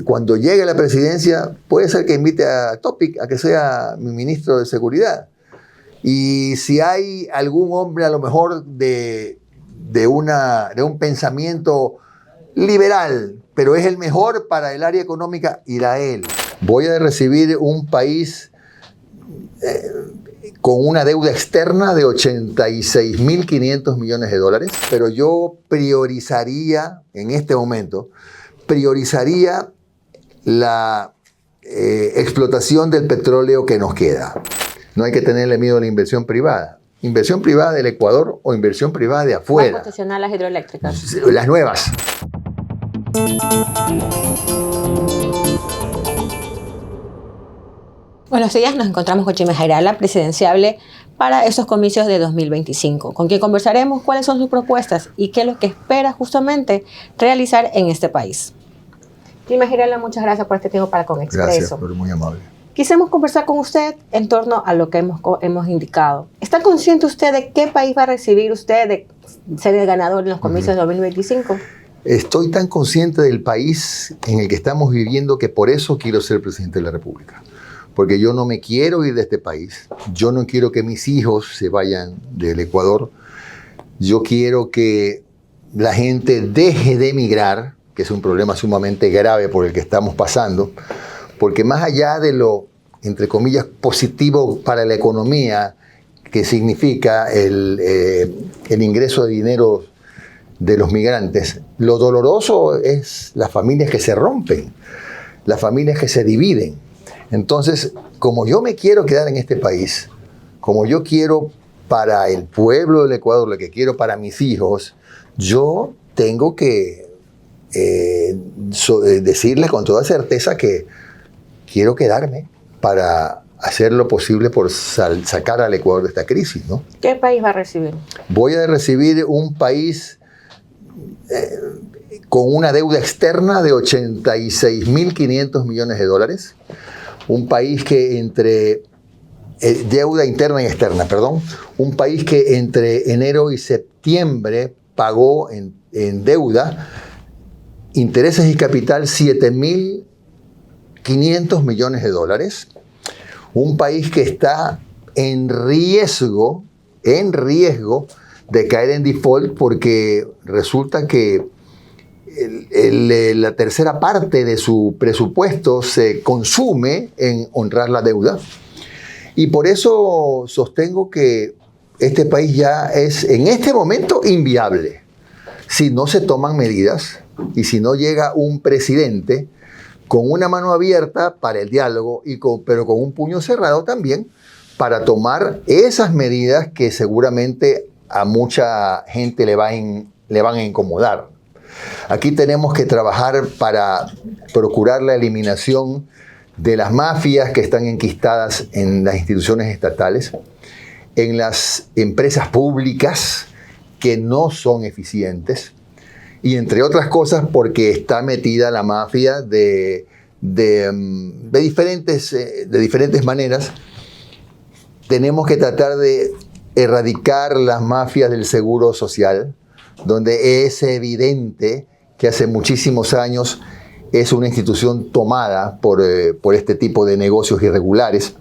cuando llegue a la presidencia, puede ser que invite a Topic a que sea mi ministro de Seguridad. Y si hay algún hombre a lo mejor de un pensamiento liberal, pero es el mejor para el área económica, irá él. Voy a recibir un país con una deuda externa de 86.500 millones de dólares, pero yo priorizaría, en este momento, la explotación del petróleo que nos queda. No hay que tenerle miedo a la inversión privada. Inversión privada del Ecuador o inversión privada de afuera. ¿Va a posicionar las hidroeléctricas? Las nuevas. Buenos días, nos encontramos con Chima Jairala, presidenciable para esos comicios de 2025, con quien conversaremos cuáles son sus propuestas y qué es lo que espera justamente realizar en este país. Chima Jairala, muchas gracias por este tiempo para Con Expreso. Gracias, pero muy amable. Quisimos conversar con usted en torno a lo que hemos indicado. ¿Está consciente usted de qué país va a recibir usted de ser el ganador en los comicios de 2025? Estoy tan consciente del país en el que estamos viviendo que por eso quiero ser presidente de la República. Porque yo no me quiero ir de este país. Yo no quiero que mis hijos se vayan del Ecuador. Yo quiero que la gente deje de emigrar, que es un problema sumamente grave por el que estamos pasando. Porque más allá de lo, entre comillas, positivo para la economía, que significa el ingreso de dinero de los migrantes, lo doloroso es las familias que se rompen, las familias que se dividen. Entonces, como yo me quiero quedar en este país, como yo quiero para el pueblo del Ecuador, lo que quiero para mis hijos, yo tengo que decirles con toda certeza que quiero quedarme para hacer lo posible por sacar al Ecuador de esta crisis, ¿no? ¿Qué país va a recibir? Voy a recibir un país con una deuda externa de 86.500 millones de dólares. Un país que deuda interna y externa, perdón. Un país que entre enero y septiembre pagó en deuda, intereses y capital, 7.500 millones de dólares. Un país que está en riesgo de caer en default porque resulta que la tercera parte de su presupuesto se consume en honrar la deuda. Y por eso sostengo que este país ya es en este momento inviable. Si no se toman medidas y si no llega un presidente con una mano abierta para el diálogo, pero con un puño cerrado también para tomar esas medidas que seguramente a mucha gente le van a incomodar. Aquí tenemos que trabajar para procurar la eliminación de las mafias que están enquistadas en las instituciones estatales, en las empresas públicas que no son eficientes, y entre otras cosas porque está metida la mafia de diferentes maneras. Tenemos que tratar de erradicar las mafias del seguro social, donde es evidente que hace muchísimos años es una institución tomada por este tipo de negocios irregulares.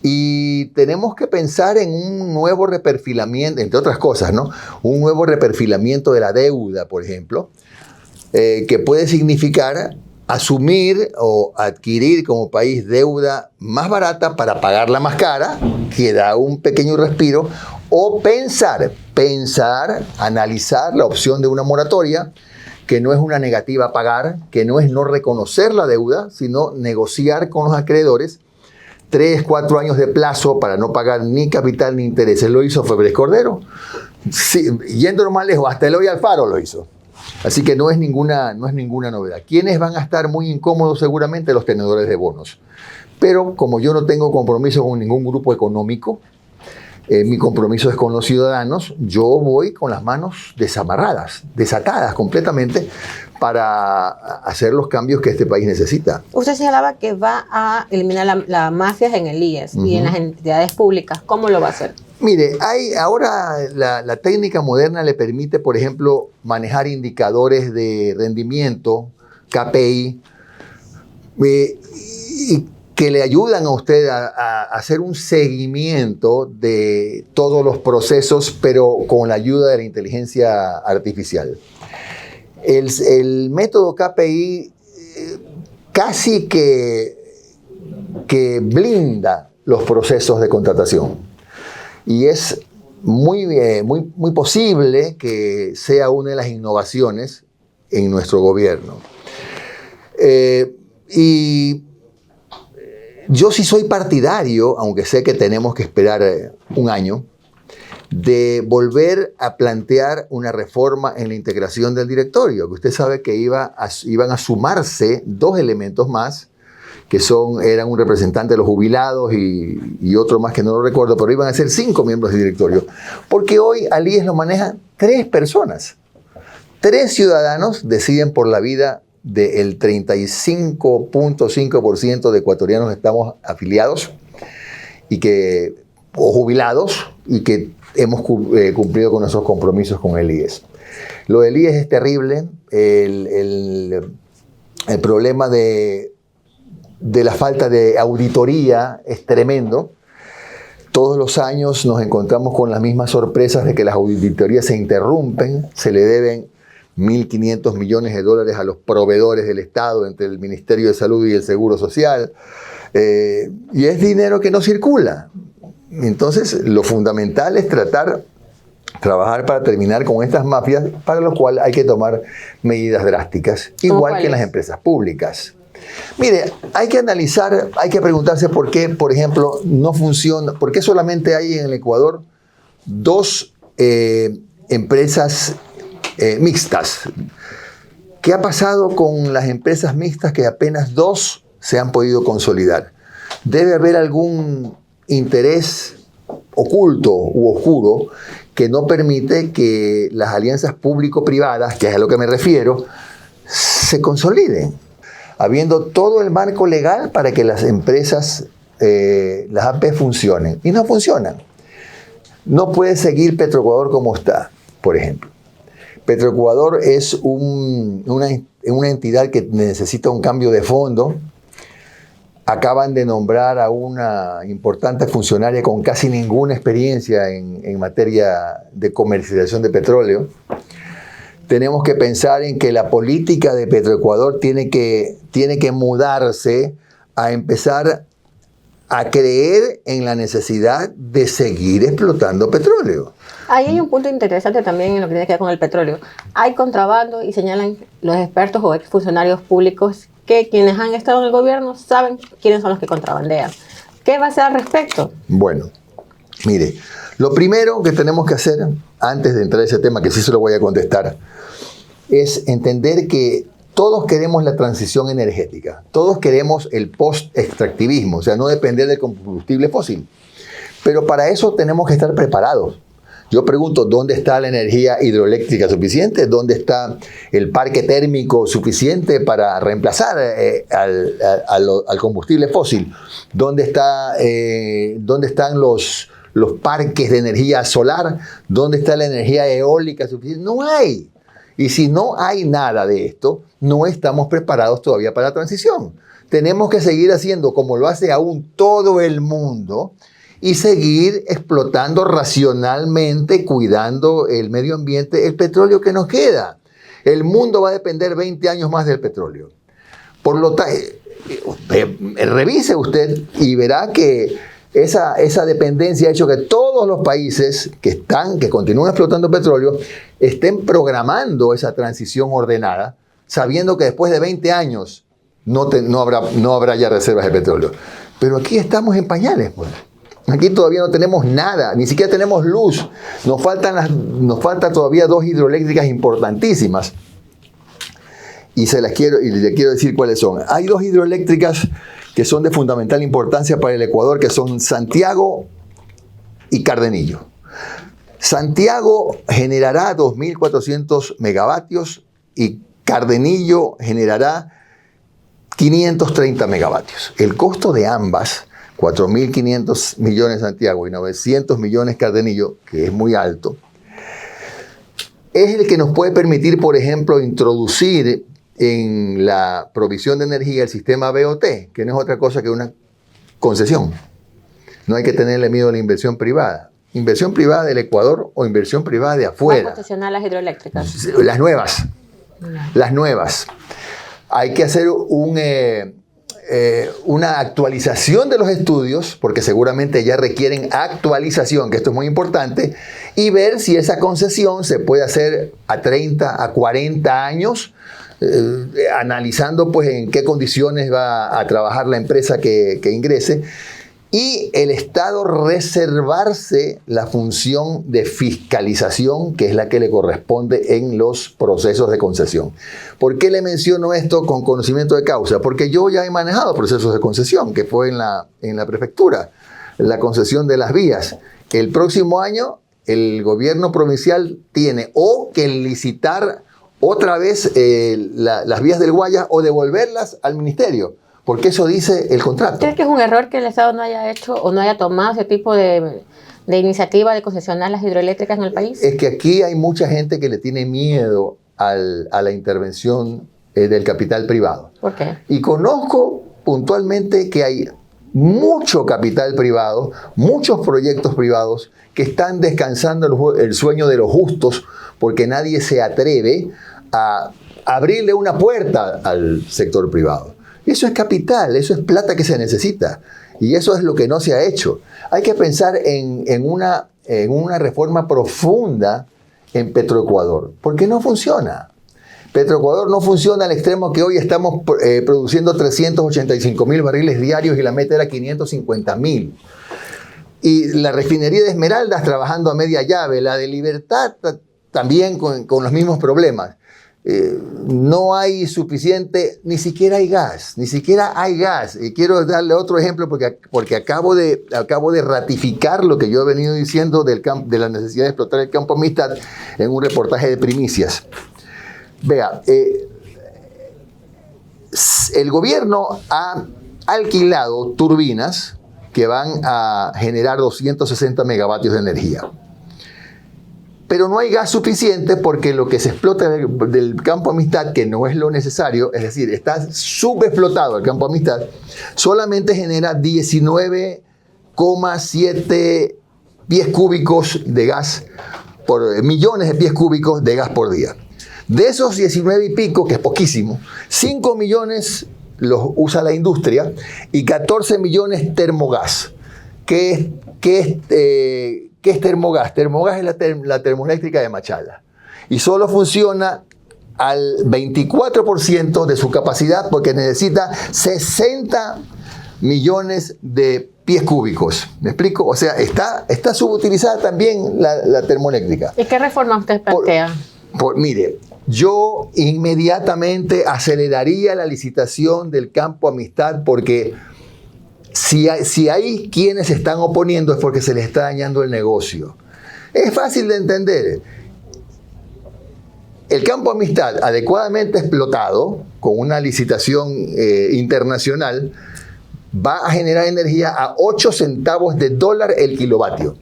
Y tenemos que pensar en un nuevo reperfilamiento, entre otras cosas, ¿no? Un nuevo reperfilamiento de la deuda, por ejemplo, que puede significar asumir o adquirir como país deuda más barata para pagarla más cara, que da un pequeño respiro, o pensar, analizar la opción de una moratoria, que no es una negativa a pagar, que no es no reconocer la deuda, sino negociar con los acreedores 3, 4 años de plazo para no pagar ni capital ni intereses. Lo hizo Febres Cordero. Sí, yendo más lejos, hasta Eloy Alfaro lo hizo. Así que no es ninguna novedad. ¿Quiénes van a estar muy incómodos? Seguramente los tenedores de bonos. Pero como yo no tengo compromiso con ningún grupo económico, mi compromiso es con los ciudadanos, yo voy con las manos desamarradas, desatadas completamente para hacer los cambios que este país necesita. Usted señalaba que va a eliminar las mafias en el IES y en las entidades públicas. ¿Cómo lo va a hacer? Mire, ahora la técnica moderna le permite, por ejemplo, manejar indicadores de rendimiento, KPI, y que le ayudan a usted a hacer un seguimiento de todos los procesos, pero con la ayuda de la inteligencia artificial. El método KPI casi que blinda los procesos de contratación. Y es muy posible que sea una de las innovaciones en nuestro gobierno. Y yo sí soy partidario, aunque sé que tenemos que esperar un año, de volver a plantear una reforma en la integración del directorio, que usted sabe que iban a sumarse 2 elementos más, que eran un representante de los jubilados y otro más que no lo recuerdo, pero iban a ser 5 miembros del directorio. Porque hoy al IES lo manejan 3 personas. 3 ciudadanos deciden por la vida del 35.5% de ecuatorianos que estamos afiliados o jubilados y que hemos cumplido con nuestros compromisos con el IES. Lo del IES es terrible. El problema de la falta de auditoría es tremendo. Todos los años nos encontramos con las mismas sorpresas de que las auditorías se interrumpen, se le deben 1.500 millones de dólares a los proveedores del Estado entre el Ministerio de Salud y el Seguro Social, y es dinero que no circula. Entonces, lo fundamental es trabajar para terminar con estas mafias, para lo cual hay que tomar medidas drásticas, igual que en las empresas públicas. Mire, hay que analizar, hay que preguntarse por qué, por ejemplo, no funciona, por qué solamente hay en el Ecuador 2 empresas mixtas. ¿Qué ha pasado con las empresas mixtas que apenas 2 se han podido consolidar? Debe haber algún interés oculto u oscuro que no permite que las alianzas público-privadas, que es a lo que me refiero, se consoliden, habiendo todo el marco legal para que las empresas, las AP funcionen. Y no funcionan. No puede seguir Petroecuador como está, por ejemplo. Petroecuador es una entidad que necesita un cambio de fondo. Acaban de nombrar a una importante funcionaria con casi ninguna experiencia en materia de comercialización de petróleo. Tenemos que pensar en que la política de Petroecuador tiene que mudarse a empezar a creer en la necesidad de seguir explotando petróleo. Ahí hay un punto interesante también en lo que tiene que ver con el petróleo. Hay contrabando y señalan los expertos o exfuncionarios públicos que quienes han estado en el gobierno saben quiénes son los que contrabandean. ¿Qué va a hacer al respecto? Bueno, mire, lo primero que tenemos que hacer, antes de entrar a ese tema, que sí se lo voy a contestar, es entender que todos queremos la transición energética. Todos queremos el post-extractivismo, o sea, no depender del combustible fósil. Pero para eso tenemos que estar preparados. Yo pregunto, ¿dónde está la energía hidroeléctrica suficiente? ¿Dónde está el parque térmico suficiente para reemplazar al combustible fósil? ¿Dónde están los parques de energía solar? ¿Dónde está la energía eólica suficiente? No hay. Y si no hay nada de esto, no estamos preparados todavía para la transición. Tenemos que seguir haciendo como lo hace aún todo el mundo, y seguir explotando racionalmente, cuidando el medio ambiente, el petróleo que nos queda. El mundo va a depender 20 años más del petróleo. Por lo tanto, revise usted y verá que esa dependencia ha hecho que todos los países que continúan explotando petróleo estén programando esa transición ordenada, sabiendo que después de 20 años no habrá ya reservas de petróleo. Pero aquí estamos en pañales, pues. Aquí todavía no tenemos nada, ni siquiera tenemos luz. Nos faltan todavía 2 hidroeléctricas importantísimas. Y le quiero decir cuáles son. Hay 2 hidroeléctricas que son de fundamental importancia para el Ecuador, que son Santiago y Cardenillo. Santiago generará 2.400 megavatios y Cardenillo generará 530 megavatios. El costo de ambas 4.500 millones Santiago y 900 millones Cardenillo, que es muy alto, es el que nos puede permitir, por ejemplo, introducir en la provisión de energía el sistema BOT, que no es otra cosa que una concesión. No hay que tenerle miedo a la inversión privada. Inversión privada del Ecuador o inversión privada de afuera. ¿Va a concesionar las hidroeléctricas? Las nuevas. Las nuevas. Hay que hacer una actualización de los estudios, porque seguramente ya requieren actualización, que esto es muy importante, y ver si esa concesión se puede hacer a 30, a 40 años, analizando pues en qué condiciones va a trabajar la empresa que ingrese, y el Estado reservarse la función de fiscalización, que es la que le corresponde en los procesos de concesión. ¿Por qué le menciono esto con conocimiento de causa? Porque yo ya he manejado procesos de concesión, que fue en la prefectura, la concesión de las vías. El próximo año el gobierno provincial tiene o que licitar otra vez las vías del Guayas o devolverlas al ministerio. Porque eso dice el contrato. ¿Crees que es un error que el Estado no haya hecho o no haya tomado ese tipo de iniciativa de concesionar las hidroeléctricas en el país? Es que aquí hay mucha gente que le tiene miedo a la intervención del capital privado. ¿Por qué? Y conozco puntualmente que hay mucho capital privado, muchos proyectos privados que están descansando el sueño de los justos porque nadie se atreve a abrirle una puerta al sector privado. Eso es capital, eso es plata que se necesita. Y eso es lo que no se ha hecho. Hay que pensar en una reforma profunda en Petroecuador, porque no funciona. Petroecuador no funciona al extremo que hoy estamos produciendo 385.000 barriles diarios y la meta era 550.000. Y la refinería de Esmeraldas trabajando a media llave, la de Libertad también con los mismos problemas. No hay suficiente, ni siquiera hay gas. Y quiero darle otro ejemplo porque acabo de ratificar lo que yo he venido diciendo de la necesidad de explotar el campo Amistad en un reportaje de Primicias. Vea, el gobierno ha alquilado turbinas que van a generar 260 megavatios de energía. Pero no hay gas suficiente porque lo que se explota del campo Amistad, que no es lo necesario, es decir, está subexplotado el campo Amistad, solamente genera 19,7 pies cúbicos de gas, millones de pies cúbicos de gas por día. De esos 19 y pico, que es poquísimo, 5 millones los usa la industria y 14 millones termogás. ¿Qué es termogás? Termogás es la termoeléctrica de Machala. Y solo funciona al 24% de su capacidad porque necesita 60 millones de pies cúbicos. ¿Me explico? O sea, está subutilizada también la termoeléctrica. ¿Y qué reforma usted plantea? Mire, yo inmediatamente aceleraría la licitación del campo Amistad porque si hay quienes se están oponiendo es porque se les está dañando el negocio. Es fácil de entender. El campo Amistad, adecuadamente explotado, con una licitación internacional, va a generar energía a 8 centavos de dólar el kilovatio.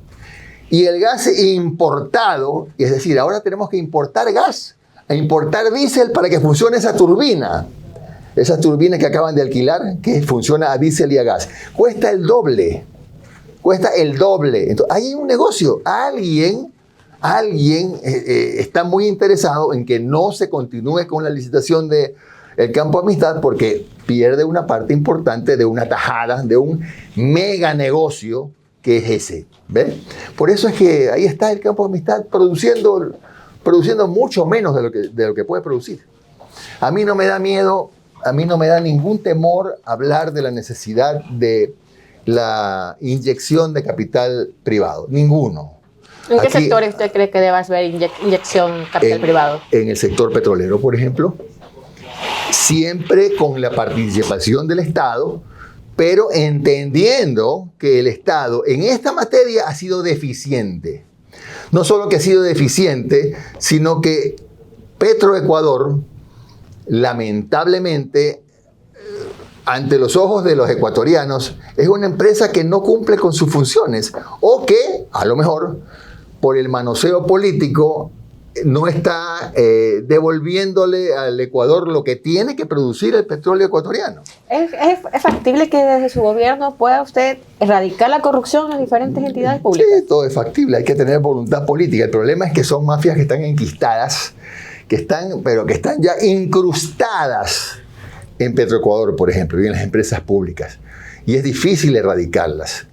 Y el gas importado, es decir, ahora tenemos que importar gas, e importar diésel para que funcione esa turbina. Esas turbinas que acaban de alquilar, que funciona a diésel y a gas, cuesta el doble. Entonces, ahí hay un negocio. Alguien está muy interesado en que no se continúe con la licitación del campo Amistad porque pierde una parte importante de una tajada, de un mega negocio que es ese. ¿Ven? Por eso es que ahí está el campo Amistad produciendo mucho menos de lo que puede producir. A mí no me da miedo. A mí no me da ningún temor hablar de la necesidad de la inyección de capital privado. Ninguno. ¿En qué sectores usted cree que deba haber inyección capital privado? En el sector petrolero, por ejemplo. Siempre con la participación del Estado, pero entendiendo que el Estado en esta materia ha sido deficiente. No solo que ha sido deficiente, sino que Petroecuador lamentablemente ante los ojos de los ecuatorianos, es una empresa que no cumple con sus funciones o que, a lo mejor, por el manoseo político, no está devolviéndole al Ecuador lo que tiene que producir el petróleo ecuatoriano. ¿Es factible que desde su gobierno pueda usted erradicar la corrupción en las diferentes entidades públicas? Sí, todo es factible, hay que tener voluntad política. El problema es que son mafias que están enquistadas, pero que están ya incrustadas en Petroecuador, por ejemplo, y en las empresas públicas. Y es difícil erradicarlas.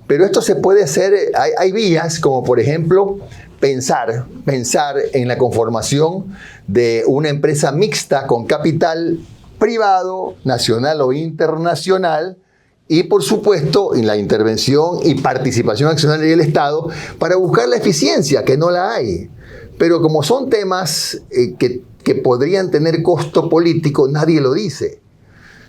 Pero esto se puede hacer, hay vías como por ejemplo pensar en la conformación de una empresa mixta con capital privado, nacional o internacional, y por supuesto en la intervención y participación accionaria del Estado para buscar la eficiencia, que no la hay. Pero como son temas que podrían tener costo político, nadie lo dice.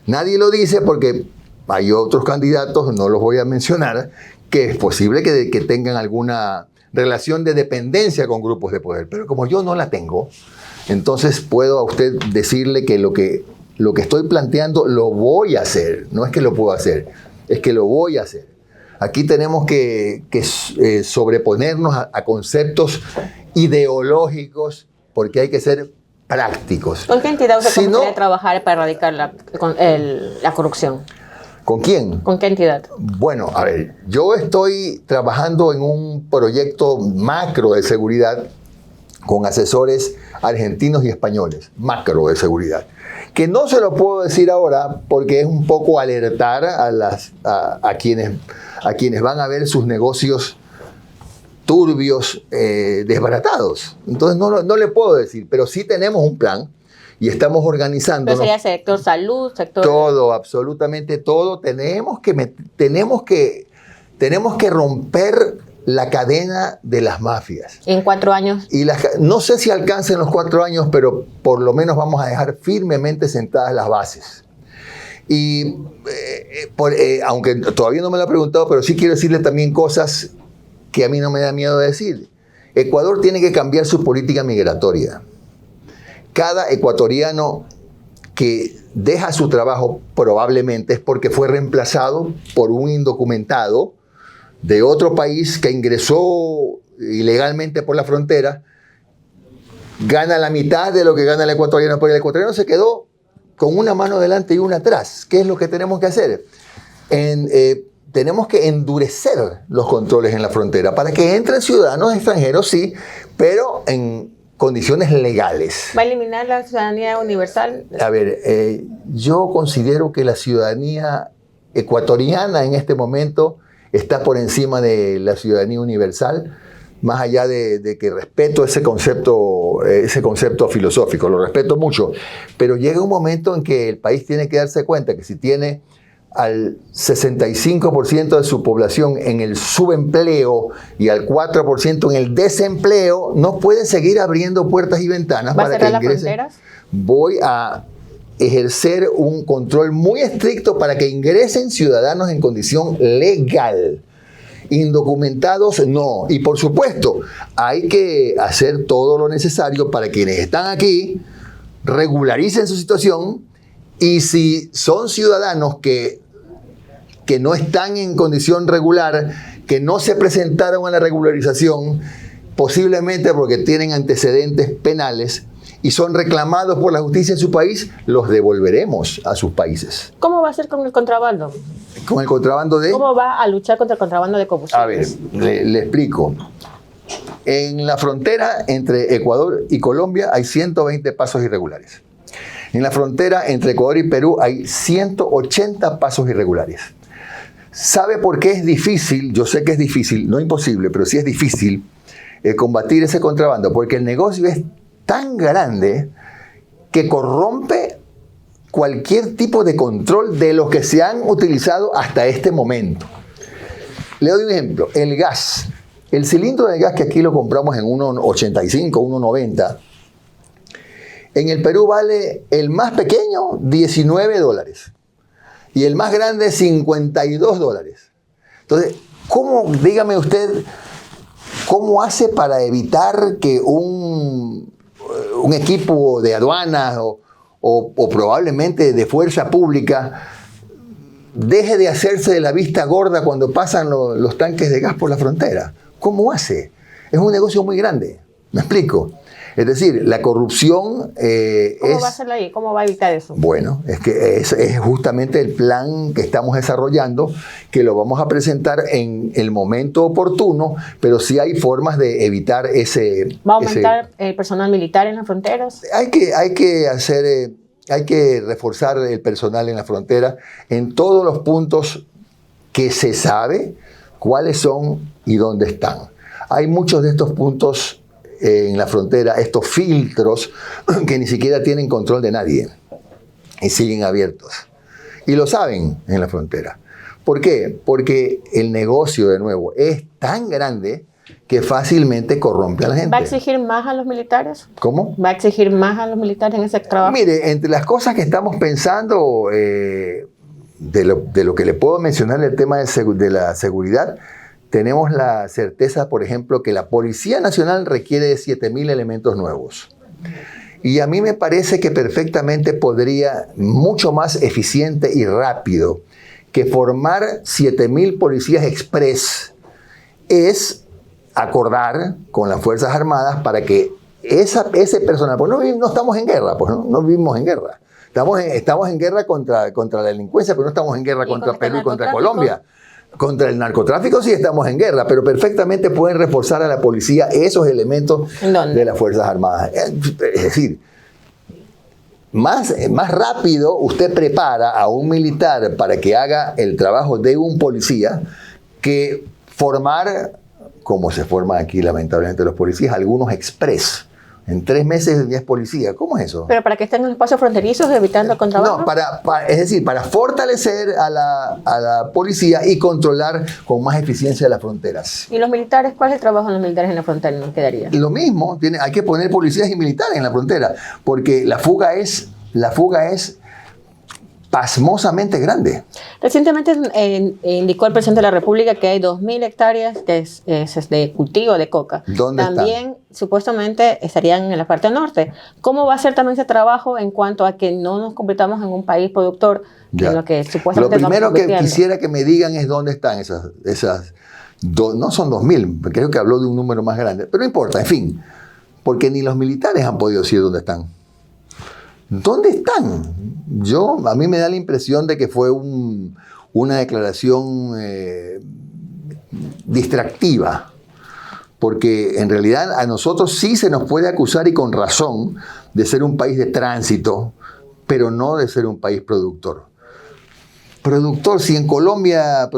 Nadie lo dice porque hay otros candidatos, no los voy a mencionar, que es posible que tengan alguna relación de dependencia con grupos de poder. Pero como yo no la tengo, entonces puedo a usted decirle que lo que estoy planteando lo voy a hacer. No es que lo puedo hacer, es que lo voy a hacer. Aquí tenemos que sobreponernos a conceptos ideológicos porque hay que ser prácticos. ¿Con qué entidad usted comenzaría a trabajar para erradicar la corrupción? ¿Con quién? ¿Con qué entidad? Bueno, a ver, yo estoy trabajando en un proyecto macro de seguridad con asesores argentinos y españoles, macro de seguridad, que no se lo puedo decir ahora porque es un poco alertar a quienes van a ver sus negocios turbios, desbaratados. Entonces no le puedo decir, pero sí tenemos un plan y estamos organizándonos. ¿Pero sería sector salud, sector...? Todo, absolutamente todo. Tenemos que romper la cadena de las mafias. ¿En 4 años? Y no sé si alcancen los 4 años, pero por lo menos vamos a dejar firmemente sentadas las bases. Y aunque todavía no me lo ha preguntado, pero sí quiero decirle también cosas que a mí no me da miedo decir. Ecuador tiene que cambiar su política migratoria. Cada ecuatoriano que deja su trabajo probablemente es porque fue reemplazado por un indocumentado de otro país que ingresó ilegalmente por la frontera, gana la mitad de lo que gana el ecuatoriano, pero el ecuatoriano se quedó con una mano delante y una atrás. ¿Qué es lo que tenemos que hacer? Tenemos que endurecer los controles en la frontera para que entren ciudadanos extranjeros, sí, pero en condiciones legales. ¿Va a eliminar la ciudadanía universal? A ver, yo considero que la ciudadanía ecuatoriana en este momento está por encima de la ciudadanía universal, más allá de que respeto ese concepto filosófico, lo respeto mucho, pero llega un momento en que el país tiene que darse cuenta que si tiene al 65% de su población en el subempleo y al 4% en el desempleo, no pueden seguir abriendo puertas y ventanas para que ingresen. ¿Va a cerrar las fronteras? Voy a ejercer un control muy estricto para que ingresen ciudadanos en condición legal. Indocumentados no. Y por supuesto, hay que hacer todo lo necesario para quienes están aquí regularicen su situación, y si son ciudadanos que no están en condición regular, que no se presentaron a la regularización, posiblemente porque tienen antecedentes penales y son reclamados por la justicia en su país, los devolveremos a sus países. ¿Cómo va a ser con el contrabando? ¿Con el contrabando de...? ¿Cómo va a luchar contra el contrabando de combustibles? A ver, le explico. En la frontera entre Ecuador y Colombia hay 120 pasos irregulares. En la frontera entre Ecuador y Perú hay 180 pasos irregulares. ¿Sabe por qué es difícil? Yo sé que es difícil, no imposible, pero sí es difícil combatir ese contrabando, porque el negocio es tan grande que corrompe cualquier tipo de control de los que se han utilizado hasta este momento. Le doy un ejemplo, el gas. El cilindro de gas que aquí lo compramos en 1.85, 1.90, en el Perú vale el más pequeño $19 y el más grande $52. Entonces, dígame usted, ¿cómo hace para evitar que un equipo de aduanas o probablemente de fuerza pública deje de hacerse de la vista gorda cuando pasan los tanques de gas por la frontera. ¿Cómo hace? Es un negocio muy grande. ¿Me explico? Es decir, la corrupción ¿Cómo va a hacerlo ahí? ¿Cómo va a evitar eso? Bueno, es que es justamente el plan que estamos desarrollando, que lo vamos a presentar en el momento oportuno, pero sí hay formas de evitar ese... ¿Va a aumentar el personal militar en las fronteras? Hay que reforzar el personal en la frontera en todos los puntos que se sabe cuáles son y dónde están. Hay muchos de estos puntos en la frontera, estos filtros que ni siquiera tienen control de nadie y siguen abiertos. Y lo saben en la frontera. ¿Por qué? Porque el negocio, de nuevo, es tan grande que fácilmente corrompe a la gente. ¿Va a exigir más a los militares? ¿Cómo? ¿Va a exigir más a los militares en ese trabajo? Mire, entre las cosas que estamos pensando, de lo que le puedo mencionar el tema de la seguridad, tenemos la certeza, por ejemplo, que la Policía Nacional requiere de 7,000 elementos nuevos. Y a mí me parece que perfectamente podría, mucho más eficiente y rápido, que formar 7,000 policías express es acordar con las Fuerzas Armadas para que ese personal, pues no estamos en guerra, pues no vivimos en guerra. Estamos en guerra contra la delincuencia, pero no estamos en guerra contra Perú y contra Colombia. Contra el narcotráfico sí estamos en guerra, pero perfectamente pueden reforzar a la policía esos elementos de las Fuerzas Armadas. Es decir, más rápido usted prepara a un militar para que haga el trabajo de un policía que formar, como se forman aquí lamentablemente los policías, algunos express. En 3 meses ya es policía. ¿Cómo es eso? ¿Pero para que estén en los espacios fronterizos evitando el contrabando? No, es decir, para fortalecer a la policía y controlar con más eficiencia las fronteras. ¿Y los militares? ¿Cuál es el trabajo de los militares en la frontera? ¿No quedaría? Lo mismo, hay que poner policías y militares en la frontera, porque la fuga es pasmosamente grande. Recientemente indicó el presidente de la República que hay 2,000 hectáreas de cultivo de coca. ¿Dónde también están? Supuestamente estarían en la parte norte. ¿Cómo va a ser también ese trabajo en cuanto a que no nos convirtamos en un país productor en lo que supuestamente Lo primero que convirtiendo? quisiera que me digan es dónde están no son 2,000, creo que habló de un número más grande, pero no importa, en fin, porque ni los militares han podido decir dónde están. ¿Dónde están? A mí me da la impresión de que fue una declaración distractiva, porque en realidad a nosotros sí se nos puede acusar, y con razón, de ser un país de tránsito, pero no de ser un país productor. Productor, si en Colombia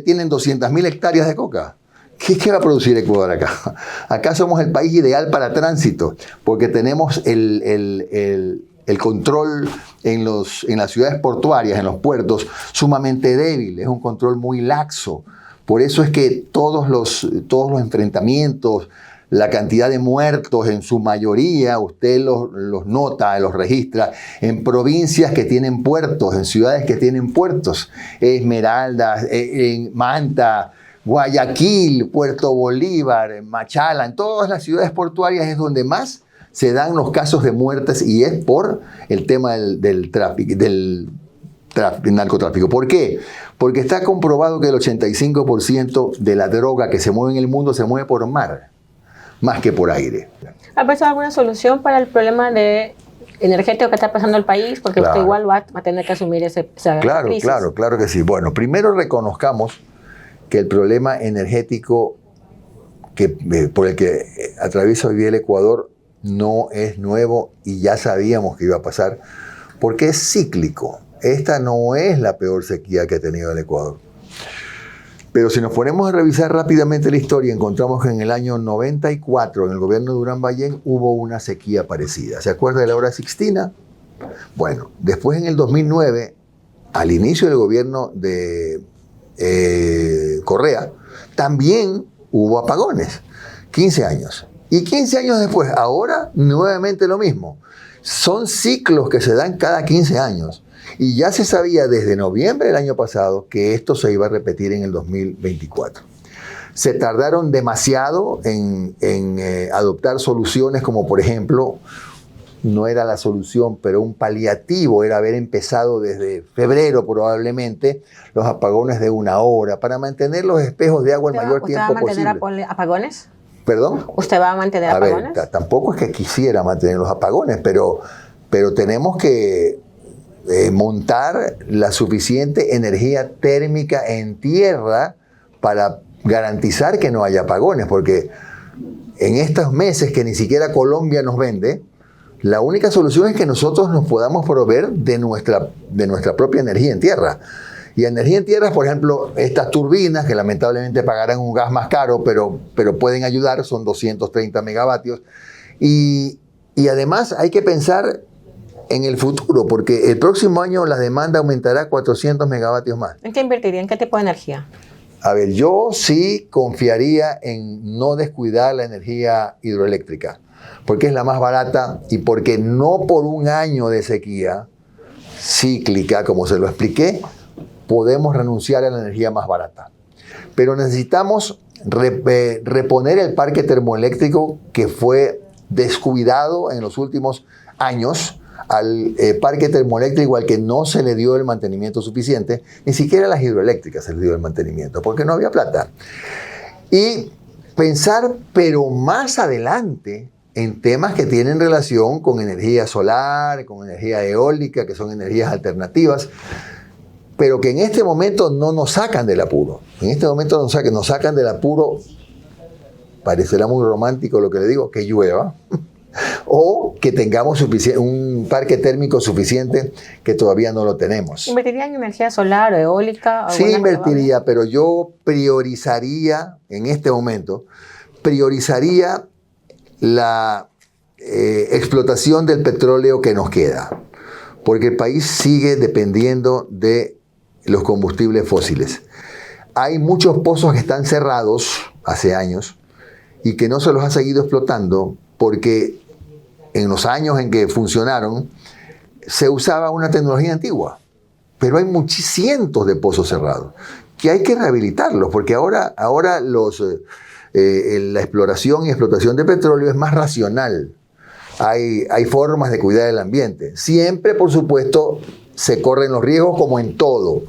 tienen 200,000 hectáreas de coca, ¿qué va a producir Ecuador acá? Acá somos el país ideal para tránsito, porque tenemos el control en las ciudades portuarias, en los puertos, sumamente débil. Es un control muy laxo. Por eso es que todos los enfrentamientos, la cantidad de muertos en su mayoría, usted los nota, los registra en provincias que tienen puertos, en ciudades que tienen puertos. Esmeraldas, en Manta, Guayaquil, Puerto Bolívar, Machala, en todas las ciudades portuarias es donde más se dan los casos de muertes, y es por el tema del narcotráfico. ¿Por qué? Porque está comprobado que el 85% de la droga que se mueve en el mundo se mueve por mar, más que por aire. ¿Ha pensado alguna solución para el problema energético que está pasando el país? Porque usted igual va a tener que asumir esa crisis. Claro que sí. Bueno, primero reconozcamos que el problema energético por el que atraviesa hoy día el Ecuador no es nuevo, y ya sabíamos que iba a pasar, porque es cíclico. Esta no es la peor sequía que ha tenido el Ecuador. Pero si nos ponemos a revisar rápidamente la historia, encontramos que en el año 94, en el gobierno de Durán Ballén, hubo una sequía parecida. ¿Se acuerda de la hora Sixtina? Bueno, después en el 2009, al inicio del gobierno de Correa, también hubo apagones. 15 años. Y 15 años después, ahora nuevamente lo mismo. Son ciclos que se dan cada 15 años. Y ya se sabía desde noviembre del año pasado que esto se iba a repetir en el 2024. Se tardaron demasiado en adoptar soluciones como, por ejemplo, no era la solución, pero un paliativo era haber empezado desde febrero probablemente los apagones de 1 hora para mantener los espejos de agua el mayor tiempo posible. ¿Usted va a mantener apagones? ¿Perdón? ¿Usted va a mantener apagones? A ver, tampoco es que quisiera mantener los apagones, pero tenemos que montar la suficiente energía térmica en tierra para garantizar que no haya apagones, porque en estos meses que ni siquiera Colombia nos vende, la única solución es que nosotros nos podamos proveer de nuestra propia energía en tierra. Y energía en tierra, por ejemplo, estas turbinas, que lamentablemente pagarán un gas más caro, pero pueden ayudar, son 230 megavatios. Y además hay que pensar en el futuro, porque el próximo año la demanda aumentará 400 megavatios más. ¿En qué invertiría? ¿En qué tipo de energía? A ver, yo sí confiaría en no descuidar la energía hidroeléctrica, porque es la más barata y porque no por un año de sequía cíclica, como se lo expliqué, podemos renunciar a la energía más barata. Pero necesitamos reponer el parque termoeléctrico que fue descuidado en los últimos años, al parque termoeléctrico al que no se le dio el mantenimiento suficiente, ni siquiera a las hidroeléctricas se les dio el mantenimiento, porque no había plata. Y pensar, pero más adelante, en temas que tienen relación con energía solar, con energía eólica, que son energías alternativas, pero que en este momento no nos sacan del apuro. En este momento nos sacan del apuro, parecerá muy romántico lo que le digo, que llueva, o que tengamos un parque térmico suficiente que todavía no lo tenemos. ¿Invertiría en energía solar o eólica? Sí invertiría, pero yo priorizaría, en este momento, la explotación del petróleo que nos queda, porque el país sigue dependiendo de los combustibles fósiles. Hay muchos pozos que están cerrados hace años y que no se los ha seguido explotando porque en los años en que funcionaron se usaba una tecnología antigua, pero hay cientos de pozos cerrados que hay que rehabilitarlos, porque ahora la exploración y explotación de petróleo es más racional. Hay formas de cuidar el ambiente. Siempre, por supuesto, se corren los riesgos como en todo.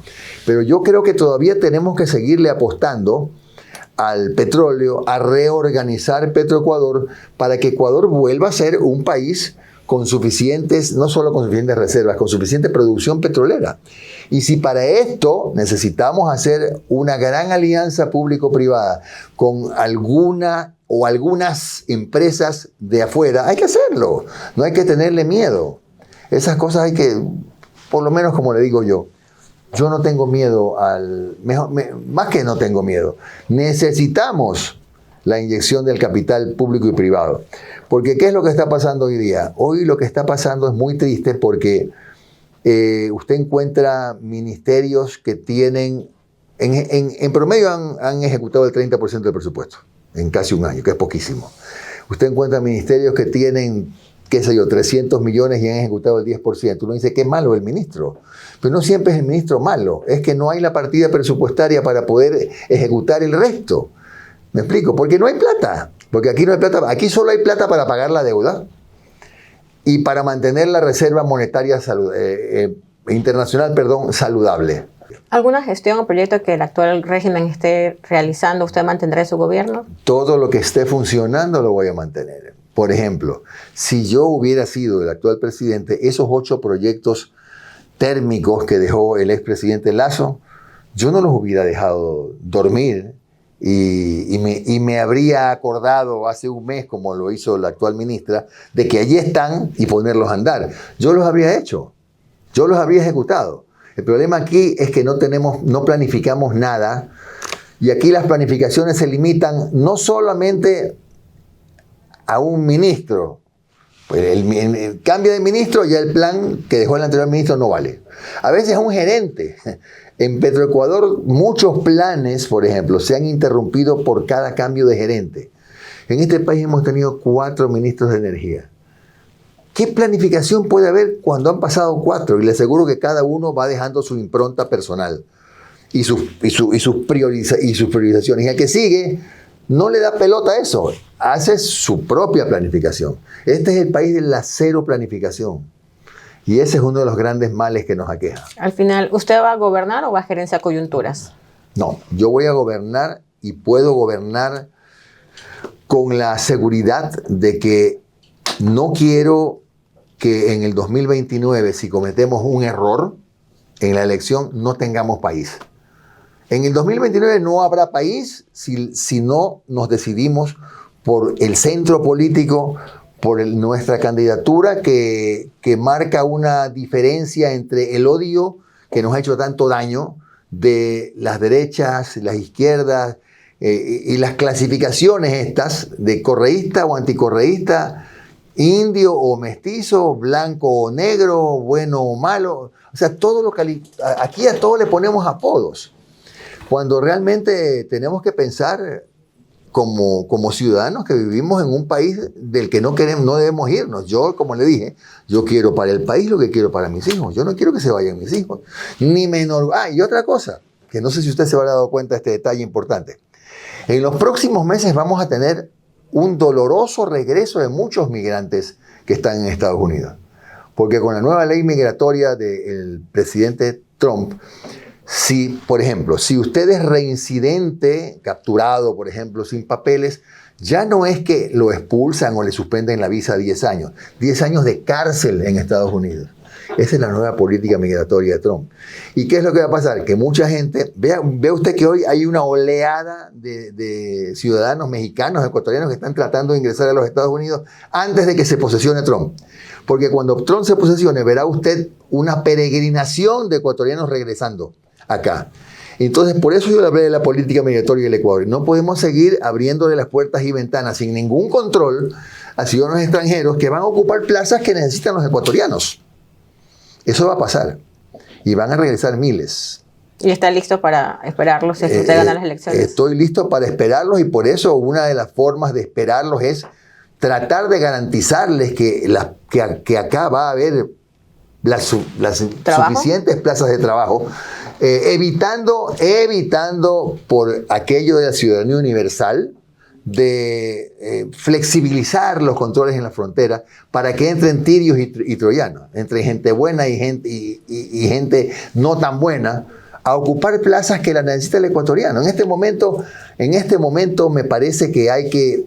Pero yo creo que todavía tenemos que seguirle apostando al petróleo, a reorganizar Petroecuador para que Ecuador vuelva a ser un país con suficientes, no solo con suficientes reservas, con suficiente producción petrolera. Y si para esto necesitamos hacer una gran alianza público-privada con alguna o algunas empresas de afuera, hay que hacerlo. No hay que tenerle miedo. Esas cosas hay que, por lo menos como le digo yo no tengo miedo más que no tengo miedo. Necesitamos la inyección del capital público y privado. Porque ¿qué es lo que está pasando hoy día? Hoy lo que está pasando es muy triste porque usted encuentra ministerios que tienen, en promedio han ejecutado el 30% del presupuesto en casi un año, que es poquísimo. Usted encuentra ministerios que tienen, 300 millones y han ejecutado el 10%. Uno dice, qué malo el ministro. Pero no siempre es el ministro malo, es que no hay la partida presupuestaria para poder ejecutar el resto. ¿Me explico? Porque no hay plata. Porque aquí no hay plata. Aquí solo hay plata para pagar la deuda y para mantener la reserva monetaria internacional, saludable. ¿Alguna gestión o proyecto que el actual régimen esté realizando usted mantendrá en su gobierno? Todo lo que esté funcionando lo voy a mantener. Por ejemplo, si yo hubiera sido el actual presidente, esos 8 proyectos térmicos que dejó el expresidente Lasso, yo no los hubiera dejado dormir y me habría acordado hace un mes, como lo hizo la actual ministra, de que allí están y ponerlos a andar. Yo los habría hecho, yo los habría ejecutado. El problema aquí es que no planificamos nada y aquí las planificaciones se limitan no solamente a un ministro. Pues el cambio de ministro, ya el plan que dejó el anterior ministro no vale. A veces a un gerente. En Petroecuador muchos planes, por ejemplo, se han interrumpido por cada cambio de gerente. En este país hemos tenido 4 ministros de energía. ¿Qué planificación puede haber cuando han pasado 4? Y le aseguro que cada uno va dejando su impronta personal y sus priorizaciones. Y al que sigue no le da pelota a eso. hace su propia planificación. Este es el país de la cero planificación. Y ese es uno de los grandes males que nos aqueja. Al final, ¿usted va a gobernar o va a gerenciar coyunturas? No, yo voy a gobernar y puedo gobernar con la seguridad de que no quiero que en el 2029, si cometemos un error en la elección, no tengamos país. En el 2029 no habrá país si no nos decidimos por el centro político, por nuestra candidatura que marca una diferencia entre el odio que nos ha hecho tanto daño de las derechas, las izquierdas y las clasificaciones estas de correísta o anticorreísta, indio o mestizo, blanco o negro, bueno o malo. O sea, aquí a todo le ponemos apodos. Cuando realmente tenemos que pensar como ciudadanos que vivimos en un país del que no debemos irnos. Yo, como le dije, yo quiero para el país lo que quiero para mis hijos. Yo no quiero que se vayan mis hijos. Ni menor. Y otra cosa, que no sé si usted se habrá dado cuenta de este detalle importante. En los próximos meses vamos a tener un doloroso regreso de muchos migrantes que están en Estados Unidos. Porque con la nueva ley migratoria del presidente Trump, por ejemplo, si usted es reincidente, capturado, por ejemplo, sin papeles, ya no es que lo expulsan o le suspenden la visa 10 años. 10 años de cárcel en Estados Unidos. Esa es la nueva política migratoria de Trump. ¿Y qué es lo que va a pasar? Que mucha gente, ve usted que hoy hay una oleada de ciudadanos mexicanos, ecuatorianos que están tratando de ingresar a los Estados Unidos antes de que se posesione Trump. Porque cuando Trump se posesione, verá usted una peregrinación de ecuatorianos regresando acá. Entonces, por eso yo le hablé de la política migratoria del Ecuador. No podemos seguir abriéndole las puertas y ventanas sin ningún control a ciudadanos extranjeros que van a ocupar plazas que necesitan los ecuatorianos. Eso va a pasar. Y van a regresar miles. ¿Y está listo para esperarlos si usted gana las elecciones? Estoy listo para esperarlos y por eso una de las formas de esperarlos es tratar de garantizarles que acá va a haber las suficientes plazas de trabajo, evitando por aquello de la ciudadanía universal, de flexibilizar los controles en la frontera para que entren tirios y troyanos, entre gente buena y gente no tan buena, a ocupar plazas que las necesita el ecuatoriano. En este momento me parece que hay que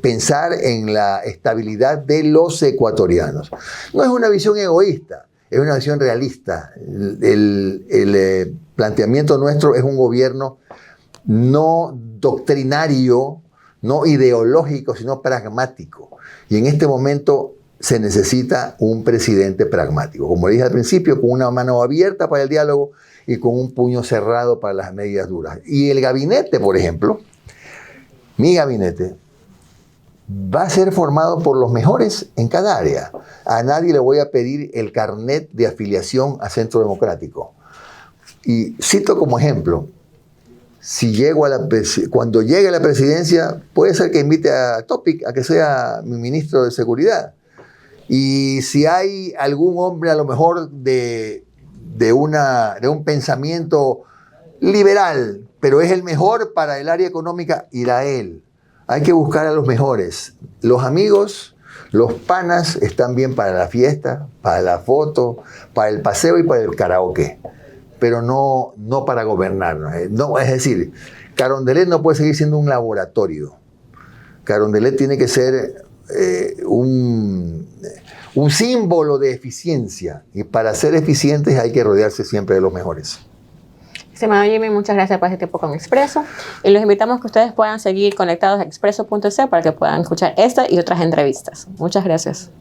pensar en la estabilidad de los ecuatorianos. No es una visión egoísta, es una visión realista. El planteamiento nuestro es un gobierno no doctrinario, no ideológico, sino pragmático. Y en este momento se necesita un presidente pragmático. Como dije al principio, con una mano abierta para el diálogo y con un puño cerrado para las medidas duras. Y el gabinete, por ejemplo, mi gabinete, va a ser formado por los mejores en cada área. A nadie le voy a pedir el carnet de afiliación a Centro Democrático. Y cito como ejemplo, cuando llegue a la presidencia, puede ser que invite a Topic a que sea mi ministro de Seguridad. Y si hay algún hombre a lo mejor de un pensamiento liberal, pero es el mejor para el área económica, irá él. Hay que buscar a los mejores. Los amigos, los panas están bien para la fiesta, para la foto, para el paseo y para el karaoke, pero no para gobernar. No, es decir, Carondelet no puede seguir siendo un laboratorio. Carondelet tiene que ser un símbolo de eficiencia, y para ser eficientes hay que rodearse siempre de los mejores. Estimado Jimmy, muchas gracias por este tiempo con Expreso y los invitamos a que ustedes puedan seguir conectados a expreso.es para que puedan escuchar esta y otras entrevistas. Muchas gracias.